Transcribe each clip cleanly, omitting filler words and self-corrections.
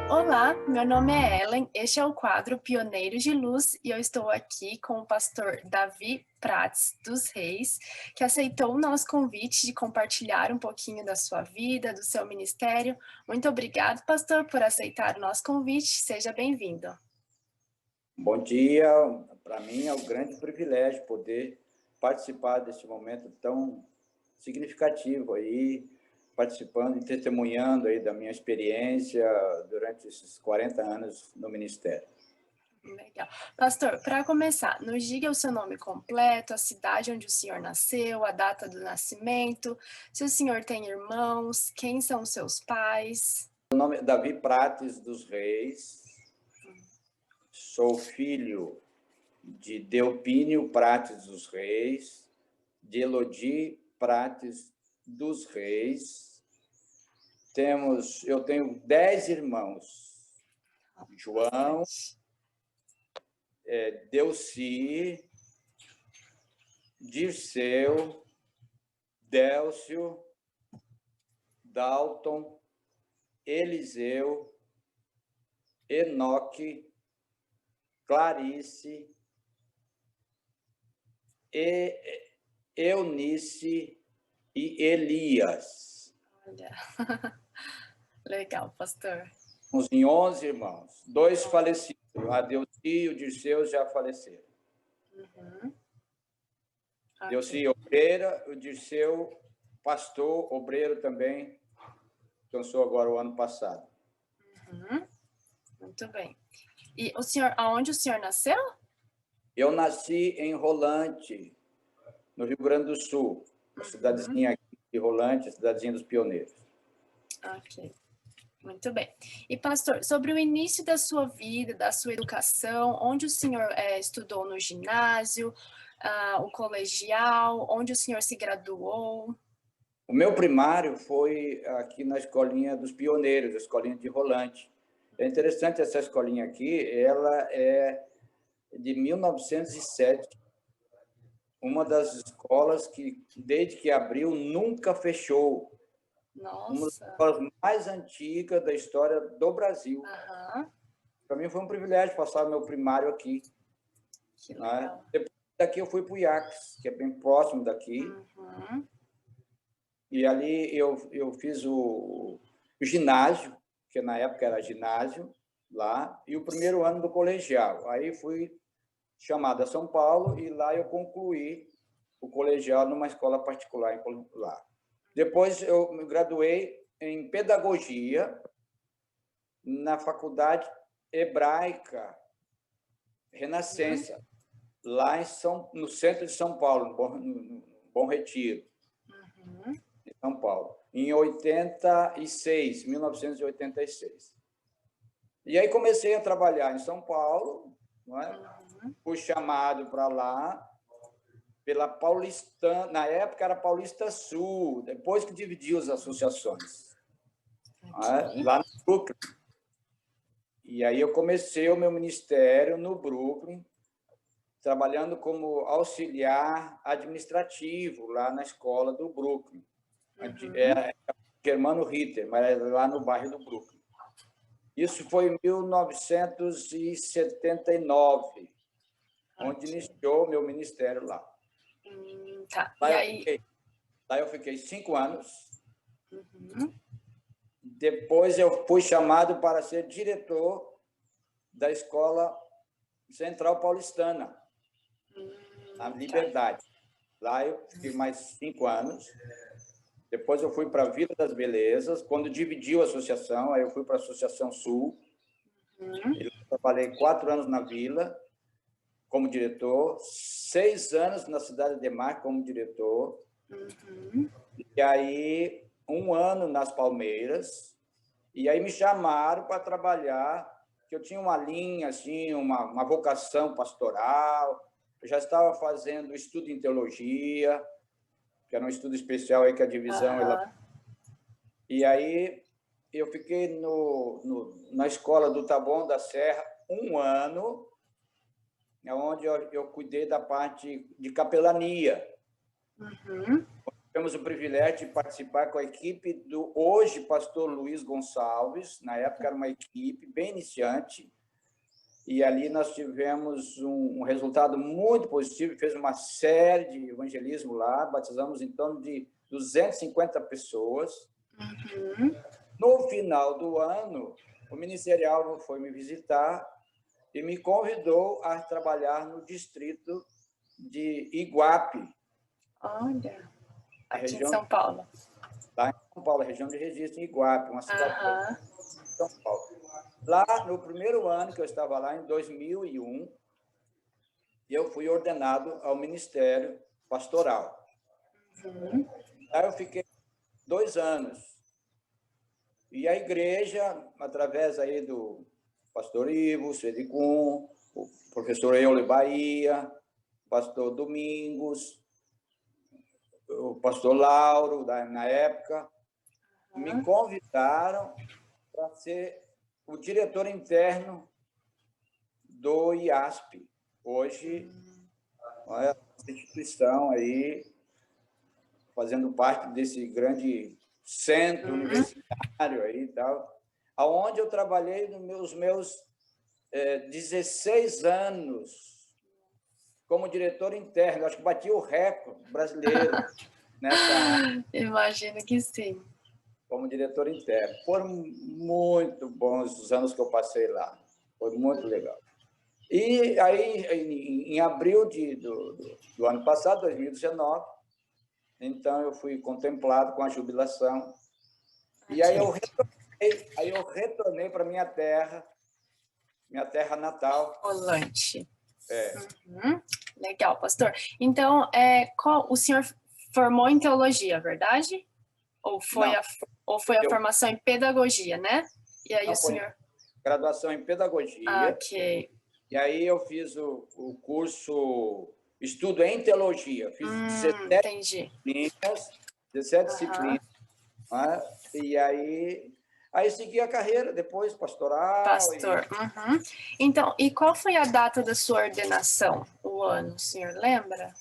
Olá, meu nome é Ellen, este é o quadro Pioneiros de Luz e eu estou aqui com o pastor Davi Prates dos Reis, que aceitou o nosso convite de compartilhar um pouquinho da sua vida, do seu ministério. Muito obrigado, pastor, por aceitar o nosso convite. Seja bem-vindo. Bom dia, para mim é um grande privilégio poder participar desse momento tão significativo aí, participando e testemunhando aí da minha experiência durante esses 40 anos no ministério. Legal. Pastor, para começar, nos diga o seu nome completo, a cidade onde o senhor nasceu, a data do nascimento, se o senhor tem irmãos, quem são os seus pais. Meu nome é Davi Prates dos Reis, sou filho de Delpínio Prates dos Reis, de Elodi Prates dos Reis. Eu tenho 10 irmãos, João, Delci, Dirceu, Délcio, Dalton, Eliseu, Enoque, Clarice, Eunice e Elias. Olha, legal, pastor. Uns em 11 irmãos, 2 falecidos, a Delci e o Dirceu já faleceram. Delci obreira, o Dirceu pastor, obreiro também, cansou agora o ano passado. Muito bem. E o senhor, aonde o senhor nasceu? Eu nasci em Rolante, no Rio Grande do Sul, uma cidadezinha aqui de Rolante, a cidadezinha dos pioneiros. Ok, muito bem. E pastor, sobre o início da sua vida, da sua educação, onde o senhor estudou no ginásio, o colegial, onde o senhor se graduou? O meu primário foi aqui na escolinha dos pioneiros, a escolinha de Rolante. É interessante essa escolinha aqui, ela é de 1907, uma das escolas que, desde que abriu, nunca fechou. Nossa. Uma das escolas mais antigas da história do Brasil. Para mim foi um privilégio passar o meu primário aqui. Que legal. Depois daqui eu fui para o IACS, que é bem próximo daqui. E ali eu fiz o ginásio, que na época era ginásio, lá, e o primeiro ano do colegial. Aí fui chamado a São Paulo e lá eu concluí o colegial numa escola particular lá. Depois eu me graduei em pedagogia na Faculdade Hebraica Renascença, lá no centro de São Paulo, no Bom Retiro, em São Paulo, em 1986. E aí comecei a trabalhar em São Paulo, não é? Fui chamado para lá pela Paulistana, na época era Paulista Sul, depois que dividiu as associações, lá no Brooklyn. E aí eu comecei o meu ministério no Brooklyn, trabalhando como auxiliar administrativo lá na escola do Brooklyn. É Germano Ritter, mas é lá no bairro do Brooklyn. Isso foi em 1979, onde iniciou meu ministério lá. Tá. Lá eu fiquei 5 anos. Depois eu fui chamado para ser diretor da Escola Central Paulistana, na Liberdade. Lá eu fiquei mais 5 anos. Depois eu fui para a Vila das Belezas. Quando dividiu a associação, aí eu fui para a Associação Sul. Eu trabalhei 4 anos na Vila como diretor, 6 anos na Cidade Ademar como diretor. E aí 1 ano nas Palmeiras. E aí me chamaram para trabalhar, que eu tinha uma linha, assim, uma vocação pastoral. Eu já estava fazendo estudo em teologia, que era um estudo especial aí que a divisão... E aí eu fiquei na escola do Taboão da Serra 1 ano, onde eu cuidei da parte de capelania. tivemos o privilégio de participar com a equipe do hoje pastor Luiz Gonçalves. Na época era uma equipe bem iniciante, e ali nós tivemos um resultado muito positivo, fez uma série de evangelismo lá, batizamos em torno de 250 pessoas. No final do ano, o ministerial foi me visitar e me convidou a trabalhar no distrito de Iguape. Olha, aqui em São Paulo. Lá em São Paulo, a região de registro, em Iguape, uma cidade de São Paulo. Lá, no primeiro ano que eu estava lá, em 2001, eu fui ordenado ao ministério pastoral. Aí eu fiquei 2 anos. E a igreja, através aí do pastor Ivo Sedicum, o professor Euler Bahia, o pastor Domingos, o pastor Lauro, na época, me convidaram para ser o diretor interno do IASP. Hoje, é uma instituição aí, fazendo parte desse grande centro universitário aí e tal, aonde eu trabalhei nos meus 16 anos como diretor interno. Acho que bati o recorde brasileiro nessa área. Imagino que sim. Como diretor interno. Foram muito bons os anos que eu passei lá. Foi muito legal. E aí, em abril do ano passado, 2019, então eu fui contemplado com a jubilação. E aí eu retornei para minha terra natal. Rolante. Legal, pastor. Então, o senhor formou em teologia, verdade? Ou foi a formação em pedagogia, né? E aí o senhor... Graduação em pedagogia. Ok. E aí eu fiz o curso Estudo em Teologia. Fiz 17 disciplinas. 17 disciplinas. Né? E aí segui a carreira depois, pastoral. Pastor. Então, e qual foi a data da sua ordenação? O ano, o senhor lembra?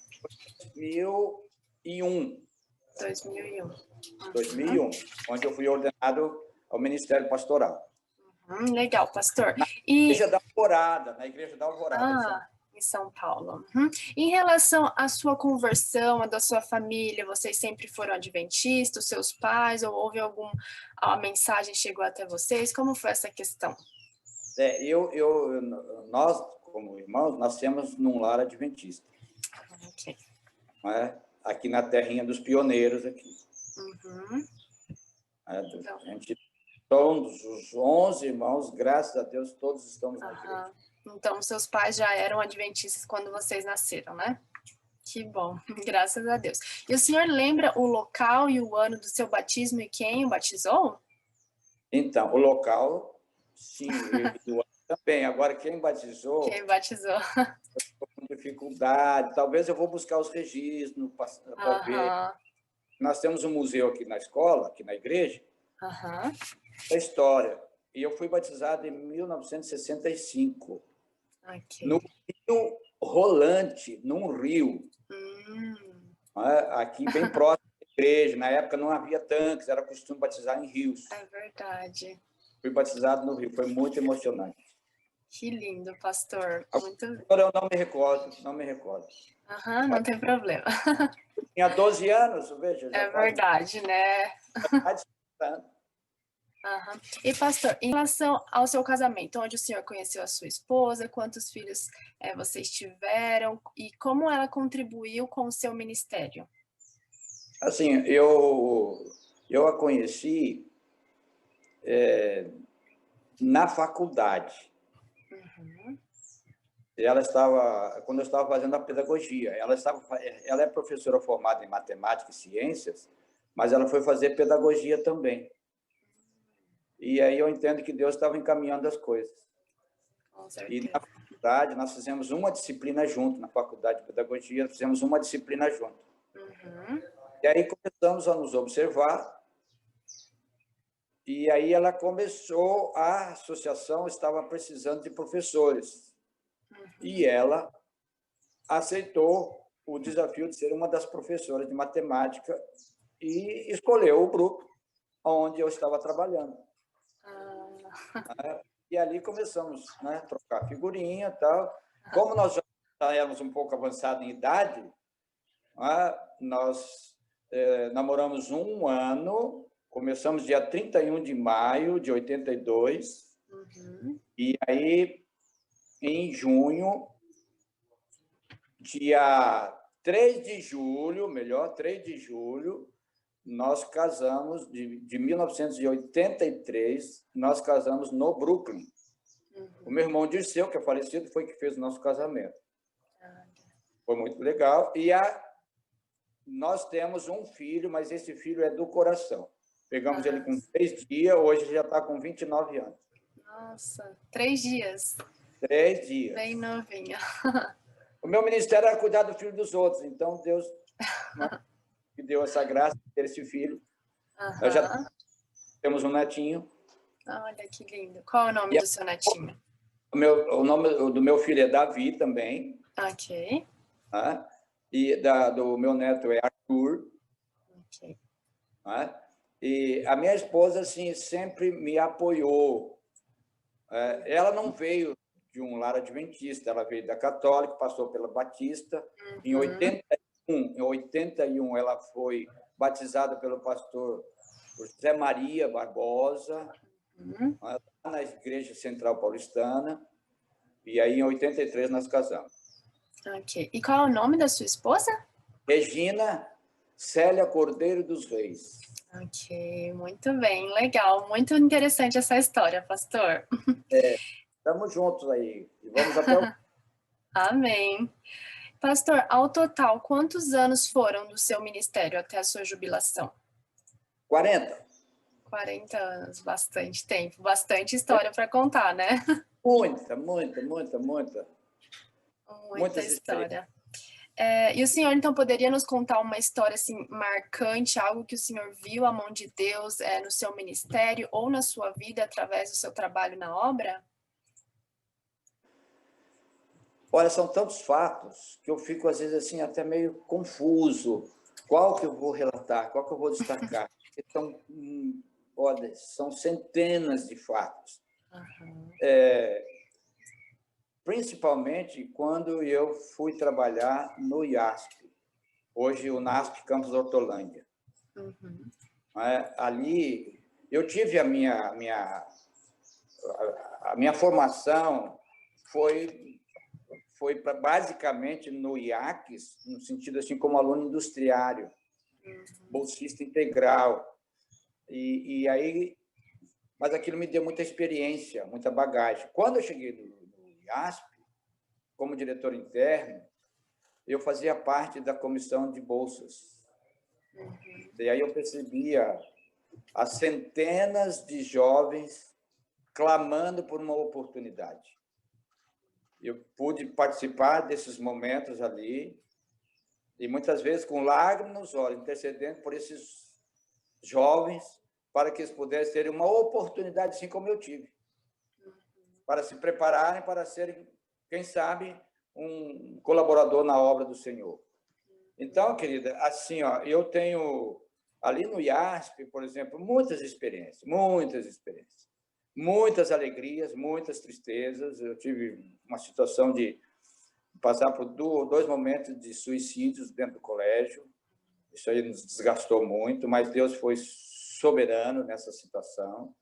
2001. 2001. Onde eu fui ordenado ao Ministério Pastoral. Legal, pastor. Na Igreja da Alvorada, em São Paulo. Em relação à sua conversão, a da sua família, vocês sempre foram adventistas, seus pais, ou houve a mensagem chegou até vocês? Como foi essa questão? Nós, como irmãos, nascemos num lar adventista. Ok. Aqui na terrinha dos pioneiros aqui. A gente, todos os 11 irmãos, graças a Deus, todos estamos na igreja. Então, seus pais já eram adventistas quando vocês nasceram, né? Que bom, graças a Deus. E o senhor lembra o local e o ano do seu batismo e quem o batizou? Então, o local, sim, e o ano também. Agora, quem batizou... Quem batizou? Com dificuldade. Talvez eu vou buscar os registros para ver. Nós temos um museu aqui na escola, aqui na igreja, da história. E eu fui batizado em 1965. No Rio Rolante, num rio. Aqui bem próximo da igreja. Na época não havia tanques, era costume batizar em rios. É verdade. Fui batizado no rio, foi muito emocionante. Que lindo, pastor. Muito... Eu não me recordo. Não tem problema. Eu tinha 12 anos, veja. É verdade, né? E, pastor, em relação ao seu casamento, onde o senhor conheceu a sua esposa, quantos filhos vocês tiveram e como ela contribuiu com o seu ministério? Assim, eu a conheci na faculdade. Quando eu estava fazendo a pedagogia, ela é professora formada em matemática e ciências, mas ela foi fazer pedagogia também. E aí eu entendo que Deus estava encaminhando as coisas. E na faculdade, nós fizemos uma disciplina junto, na faculdade de pedagogia, fizemos uma disciplina junto. E aí começamos a nos observar, e aí ela começou, a associação estava precisando de professores. E ela aceitou o desafio de ser uma das professoras de matemática e escolheu o grupo onde eu estava trabalhando. E ali começamos, né, a trocar figurinha e tal. Como nós já éramos um pouco avançados em idade, né, nós namoramos 1 ano, começamos dia 31 de maio de 82, e aí, em junho, dia 3 de julho, 3 de julho, nós casamos, de 1983, nós casamos no Brooklyn. O meu irmão Dirceu, que é falecido, foi que fez o nosso casamento. Foi muito legal. E nós temos um filho, mas esse filho é do coração. Pegamos ele com 3 dias, hoje ele já está com 29 anos. Nossa, 3 dias. 3 dias. Bem novinha. O meu ministério era cuidar do filho dos outros, então Deus me deu essa graça de ter esse filho. Nós já temos um netinho. Olha, que lindo. Qual é o nome do seu netinho? O nome do meu filho é Davi também. Ok. Né? E do meu neto é Arthur. Ok. Né? E a minha esposa, assim, sempre me apoiou. Ela não veio de um lar adventista, ela veio da católica, passou pela batista. Em 81, ela foi batizada pelo pastor José Maria Barbosa, na Igreja Central Paulistana, e aí, em 83, nós casamos. Ok. E qual é o nome da sua esposa? Regina Célia Cordeiro dos Reis. Ok, muito bem, legal. Muito interessante essa história, pastor. Estamos juntos aí. E vamos até o... Amém. Pastor, ao total, quantos anos foram do seu ministério até a sua jubilação? 40. 40 anos, bastante tempo, bastante história para contar, né? Muita história. E o senhor, então, poderia nos contar uma história assim, marcante, algo que o senhor viu a mão de Deus no seu ministério ou na sua vida através do seu trabalho na obra? Olha, são tantos fatos que eu fico, às vezes, assim, até meio confuso. Qual que eu vou relatar? Qual que eu vou destacar? Olha, são centenas de fatos. Principalmente quando eu fui trabalhar no IASP, hoje o NASP Campus Hortolândia. Ali, eu tive a minha formação foi basicamente no IACS, no sentido assim como aluno industriário, bolsista integral. E aí, mas aquilo me deu muita experiência, muita bagagem. Quando eu cheguei no IASP, como diretor interno, eu fazia parte da comissão de bolsas. E aí eu percebia as centenas de jovens clamando por uma oportunidade. Eu pude participar desses momentos ali, e muitas vezes com lágrimas nos olhos, intercedendo por esses jovens, para que eles pudessem ter uma oportunidade, assim como eu tive, para se prepararem para serem, quem sabe, um colaborador na obra do Senhor. Então, querida, assim, eu tenho, ali no IASP, por exemplo, muitas experiências, muitas alegrias, muitas tristezas. Eu tive uma situação de passar por 2 momentos de suicídios dentro do colégio. Isso aí nos desgastou muito, mas Deus foi soberano nessa situação,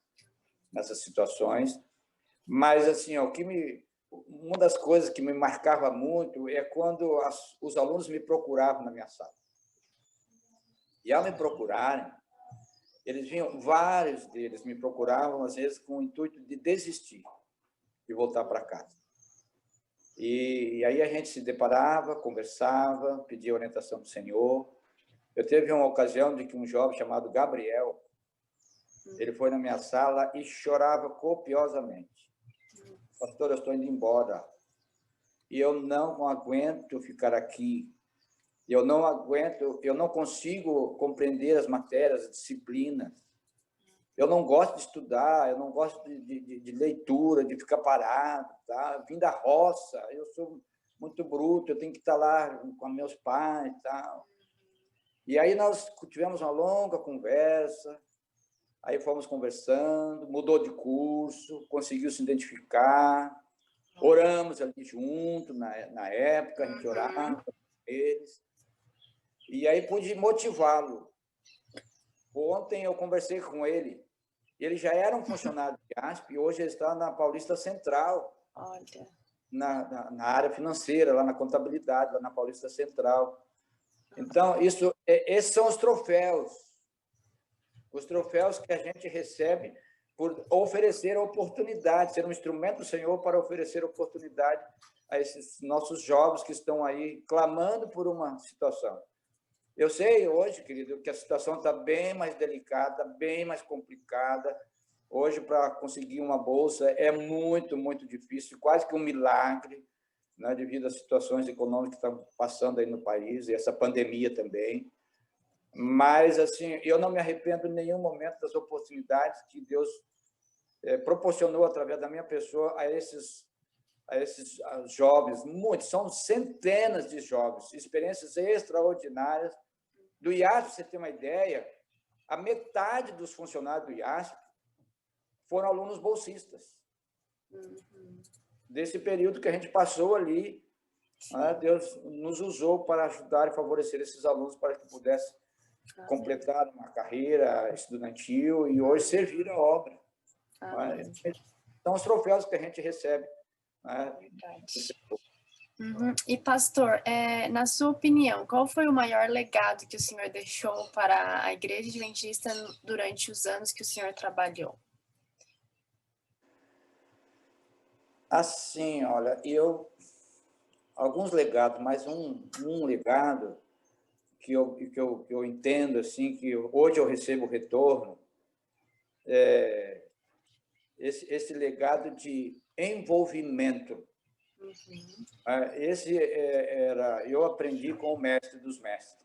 nessas situações. Mas, assim, uma das coisas que me marcava muito é quando os alunos me procuravam na minha sala. E, ao me procurarem, eles vinham, vários deles me procuravam, às vezes, com o intuito de desistir, de voltar para casa. E aí a gente se deparava, conversava, pedia orientação do Senhor. Eu teve uma ocasião de que um jovem chamado Gabriel, ele foi na minha sala e chorava copiosamente. Pastor, eu estou indo embora. E eu não aguento ficar aqui. Eu não consigo compreender as matérias, as disciplinas. Eu não gosto de estudar, eu não gosto de leitura, de ficar parado. Tá? Vim da roça, eu sou muito bruto, eu tenho que estar lá com meus pais e tal. E aí nós tivemos uma longa conversa, aí fomos conversando, mudou de curso, conseguiu se identificar, oramos ali junto, na época, a gente orava com eles, e aí pude motivá-lo. Ontem eu conversei com ele, ele já era um funcionário de ASP, e hoje ele está na Paulista Central, Olha. Na área financeira, lá na contabilidade, lá na Paulista Central. Então, esses são os troféus que a gente recebe por oferecer oportunidade, ser um instrumento do Senhor para oferecer oportunidade a esses nossos jovens que estão aí clamando por uma situação. Eu sei hoje, querido, que a situação está bem mais delicada, bem mais complicada. Hoje, para conseguir uma bolsa é muito, muito difícil, quase que um milagre, né, devido às situações econômicas que estão passando aí no país, e essa pandemia também. Mas, assim, eu não me arrependo em nenhum momento das oportunidades que Deus proporcionou através da minha pessoa a esses jovens, muitos, são centenas de jovens, experiências extraordinárias. Do IASP, para você ter uma ideia, a metade dos funcionários do IASP foram alunos bolsistas. Desse período que a gente passou ali, né, Deus nos usou para ajudar e favorecer esses alunos para que pudessem completar uma carreira estudantil e hoje servir a obra. São os troféus que a gente recebe. Né? E, pastor, na sua opinião, qual foi o maior legado que o senhor deixou para a Igreja Adventista durante os anos que o senhor trabalhou? Assim, olha, alguns legados, mas um legado que eu entendo, assim, que hoje eu recebo retorno, esse legado de envolvimento. Eu aprendi com o mestre dos mestres,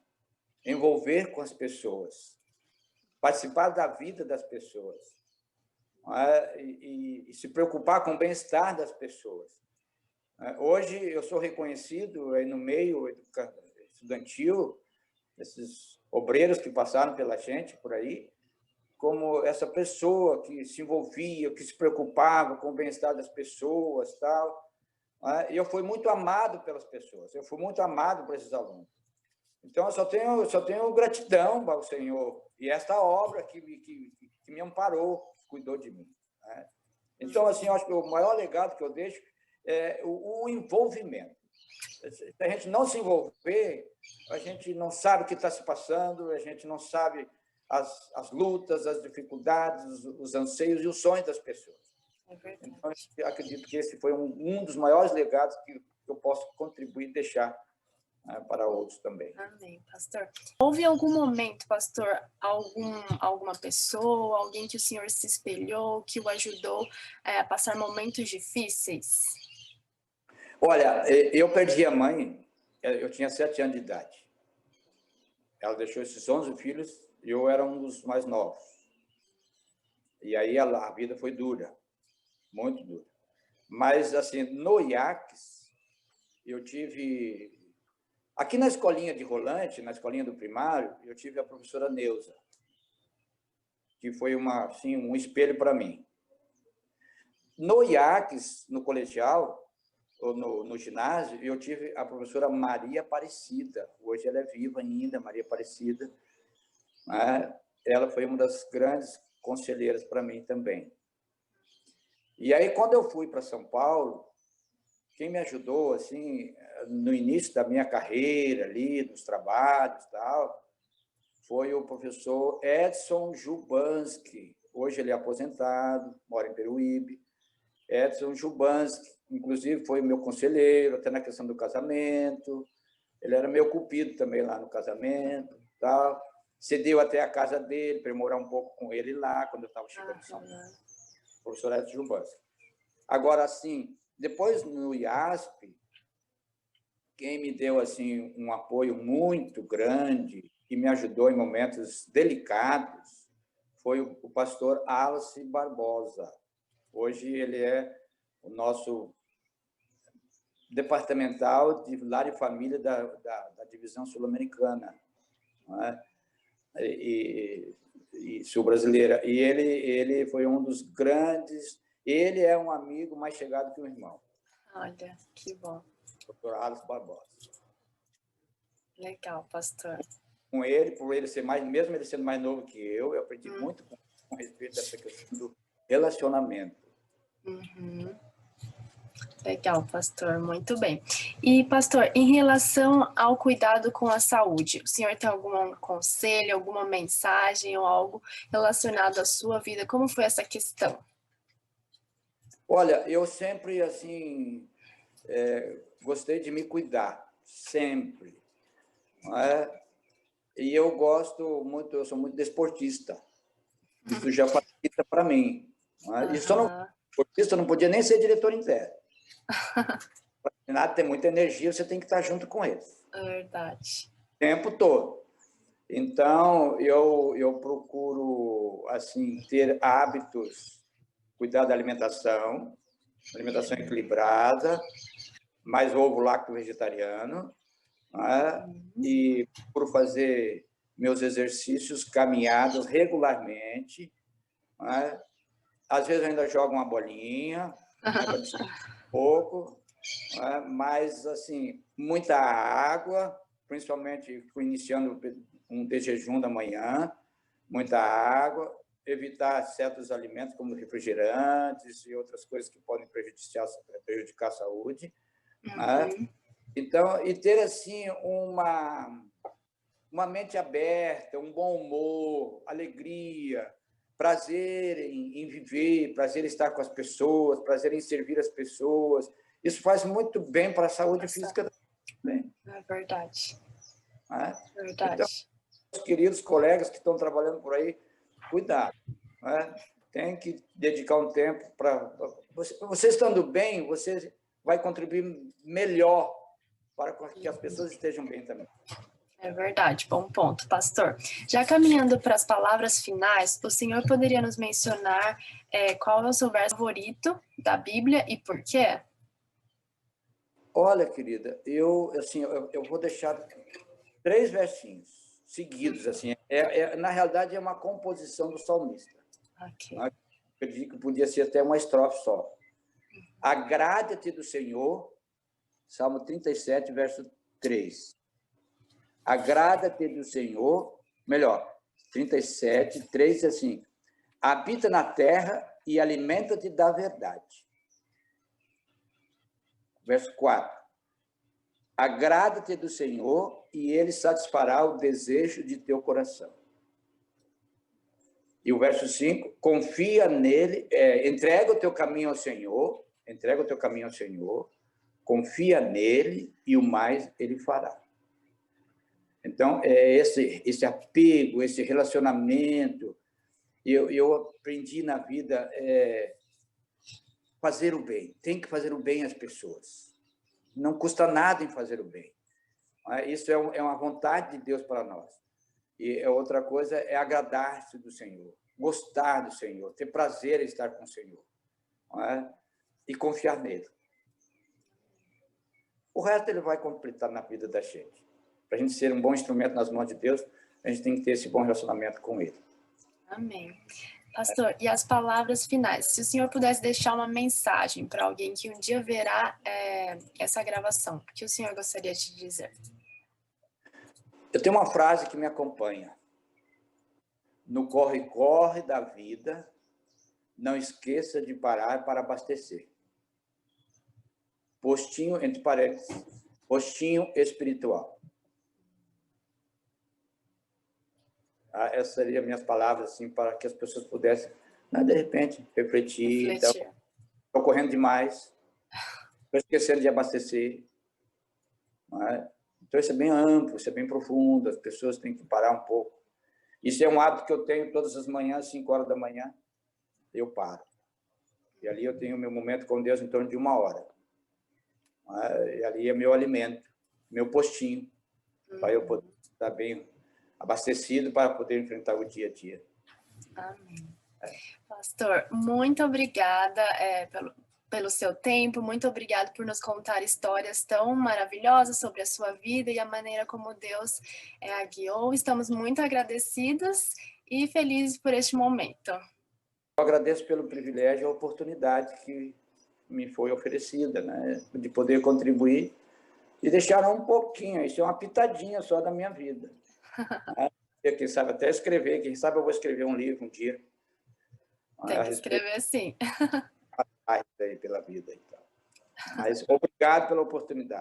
envolver com as pessoas, participar da vida das pessoas, e se preocupar com o bem-estar das pessoas. Hoje eu sou reconhecido aí no meio estudantil, esses obreiros que passaram pela gente por aí, como essa pessoa que se envolvia, que se preocupava com o bem-estar das pessoas, tal. E eu fui muito amado pelas pessoas, eu fui muito amado por esses alunos. Então, eu só tenho gratidão ao Senhor e esta obra que me amparou, cuidou de mim. Né? Então, assim, eu acho que o maior legado que eu deixo é o envolvimento. Se a gente não se envolver, a gente não sabe o que está se passando, a gente não sabe as lutas, as dificuldades, os anseios e os sonhos das pessoas. Então, eu acredito que esse foi um dos maiores legados que eu posso contribuir e deixar para outros também. Amém, pastor. Houve algum momento, pastor, alguma pessoa, alguém que o senhor se espelhou, que o ajudou a passar momentos difíceis? Olha, eu perdi a mãe, eu tinha 7 anos de idade. Ela deixou esses 11 filhos e eu era um dos mais novos. E aí a vida foi dura, muito dura. Mas, assim, no IACS, eu tive... Aqui na escolinha de Rolante, na escolinha do primário, eu tive a professora Neuza, que foi um espelho para mim. No IACS, no colegial, ou no ginásio, eu tive a professora Maria Aparecida. Hoje ela é viva ainda, Maria Aparecida. Ela foi uma das grandes conselheiras para mim também. E aí, quando eu fui para São Paulo, quem me ajudou, assim, no início da minha carreira ali, nos trabalhos e tal, foi o professor Edson Jubanski. Hoje ele é aposentado, mora em Peruíbe. Edson Jubanski, inclusive, foi meu conselheiro, até na questão do casamento. Ele era meu cupido também lá no casamento. Tal. Cedeu até a casa dele para eu morar um pouco com ele lá, quando eu estava chegando em São Paulo. Professor Edson Jubanski. Agora, assim, depois no IASP, quem me deu assim um apoio muito grande e me ajudou em momentos delicados foi o pastor Alice Barbosa. Hoje ele é o nosso departamental de lar e família da divisão sul-americana, não é? E sul-brasileira. E ele foi um dos grandes... Ele é um amigo mais chegado que um irmão. Olha, que bom. Dr. Alisson Barbosa. Legal, pastor. Com ele, por ele ser mais... Mesmo ele sendo mais novo que eu aprendi muito com respeito dessa questão do relacionamento. Uhum. Legal, pastor, muito bem. E, pastor, em relação ao cuidado com a saúde, o senhor tem algum conselho, alguma mensagem ou algo relacionado à sua vida? Como foi essa questão? Olha, eu sempre, assim, gostei de me cuidar, sempre. Não é? E eu gosto muito, eu sou muito desportista. Isso já facilita para mim. Não é? E só não, desportista não podia nem ser diretor interno. Para treinar, tem muita energia, você tem que estar junto com ele. É verdade. O tempo todo. Então, eu procuro, assim, ter hábitos, cuidar da alimentação equilibrada, mais ovo lácteo vegetariano, né? E por fazer meus exercícios, caminhadas regularmente, né? Às vezes eu ainda jogo uma bolinha, para um pouco, né? Mas, assim, muita água, principalmente fui iniciando um jejum da manhã, muita água, evitar certos alimentos como refrigerantes e outras coisas que podem prejudicar a saúde. Né? Então, e ter assim uma mente aberta, um bom humor, alegria, prazer em viver, prazer em estar com as pessoas, prazer em servir as pessoas. Isso faz muito bem para a saúde física também. É verdade. Né? Verdade. Então, os queridos colegas que estão trabalhando por aí, cuidado. Né? Tem que dedicar um tempo para... Você estando bem, você vai contribuir melhor para que as pessoas estejam bem também. É verdade, bom ponto, pastor. Já caminhando para as palavras finais, o senhor poderia nos mencionar qual é o seu verso favorito da Bíblia e por quê? Olha, querida, eu vou deixar 3 versinhos seguidos. Assim, na realidade, é uma composição do salmista. Okay. Eu digo que podia ser até uma estrofe só. Agrada-te do Senhor, Salmo 37, verso 3. Agrada-te do Senhor, melhor, 37, 3, assim, habita na terra e alimenta-te da verdade. Verso 4. Agrada-te do Senhor e ele satisfará o desejo de teu coração. E o verso 5, confia nele, entrega o teu caminho ao Senhor, confia nele e o mais ele fará. Então, esse apego, esse relacionamento, eu aprendi na vida fazer o bem. Tem que fazer o bem às pessoas. Não custa nada em fazer o bem. Isso é uma vontade de Deus para nós. E outra coisa é agradar-se do Senhor, gostar do Senhor, ter prazer em estar com o Senhor. E confiar nele. O resto ele vai completar na vida da gente. Para a gente ser um bom instrumento nas mãos de Deus, a gente tem que ter esse bom relacionamento com ele. Amém. Pastor, e as palavras finais? Se o senhor pudesse deixar uma mensagem para alguém que um dia verá essa gravação, o que o senhor gostaria de dizer? Eu tenho uma frase que me acompanha. No corre-corre da vida, não esqueça de parar para abastecer. Postinho, entre parênteses, postinho espiritual. Essas seriam minhas palavras, assim, para que as pessoas pudessem, de repente, refletir. Então, estou correndo demais, estou esquecendo de abastecer. Então, isso é bem amplo, isso é bem profundo, as pessoas têm que parar um pouco. Isso é um hábito que eu tenho todas as manhãs, 5 horas da manhã, eu paro. E ali eu tenho meu momento com Deus em torno de 1 hora. E ali é meu alimento, meu postinho, para eu poder estar bem abastecido para poder enfrentar o dia a dia. Amém. Pastor, muito obrigada pelo seu tempo, muito obrigado por nos contar histórias tão maravilhosas sobre a sua vida e a maneira como Deus a guiou. Estamos muito agradecidos e felizes por este momento. Eu agradeço pelo privilégio e a oportunidade que me foi oferecida, né, de poder contribuir e deixar um pouquinho, isso é uma pitadinha só da minha vida. Quem sabe até escrever, quem sabe eu vou escrever um livro um dia. Tem que escrever sim. Aí pela vida e tal. Mas obrigado pela oportunidade.